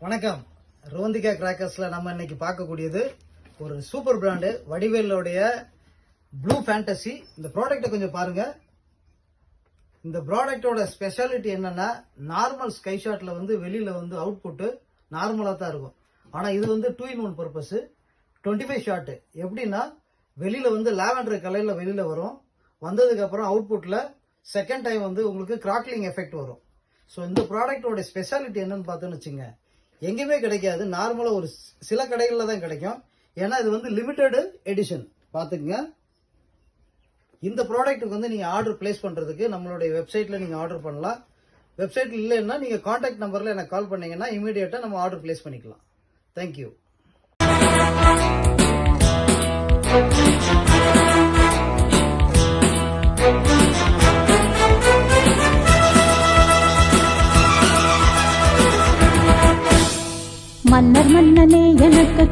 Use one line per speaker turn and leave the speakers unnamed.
வணக்கம். ரோந்திகா கிராக்கர்ஸ்ல நம்ம இன்னைக்கு பார்க்கக்கூடியது ஒரு சூப்பர் பிராண்டு வடிவேலோடைய ப்ளூ ஃபேண்டசி. இந்த ப்ராடக்ட்டை கொஞ்சம் பாருங்க. இந்த ப்ராடக்டோட ஸ்பெஷாலிட்டி என்னன்னா, நார்மல் ஸ்கை ஷாட்ல வெளியில அவுட்புட் நார்மலா தான் இருக்கும். ஆனா இது 2 in 1 பர்பஸ் 25 ஷாட். எப்படின்னா வெளியில லாவெண்டர் கலர்ல வெளியில வரும். வந்ததுக்கு அப்புறம் அவுட்புட்ல செகண்ட் டைம் உங்களுக்கு கிராக்லிங் எஃபெக்ட் வரும். ஸோ இந்த ப்ராடக்டோட ஸ்பெஷாலிட்டி என்னன்னு பார்த்தோன்னு வச்சுங்க, எங்கேயுமே கிடைக்காது. நார்மலா ஒரு சில கடைகளில் தான் கிடைக்கும். ஏன்னா இது லிமிடெட் எடிஷன். பார்த்துக்குங்க. இந்த ப்ராடக்ட்டுக்கு நீங்க ஆர்டர் பிளேஸ் பண்றதுக்கு நம்மளுடைய வெப்சைட்ல நீங்க ஆர்டர் பண்ணலாம். வெப்சைட்ல இல்லைன்னா நீங்க கான்டாக்ட் நம்பர்ல எனக்கு கால் பண்ணீங்கன்னா இமீடியட்டா நம்ம ஆர்டர் பிளேஸ் பண்ணிக்கலாம். தேங்க்யூ.
மன்னர் மன்னனே எனக்கு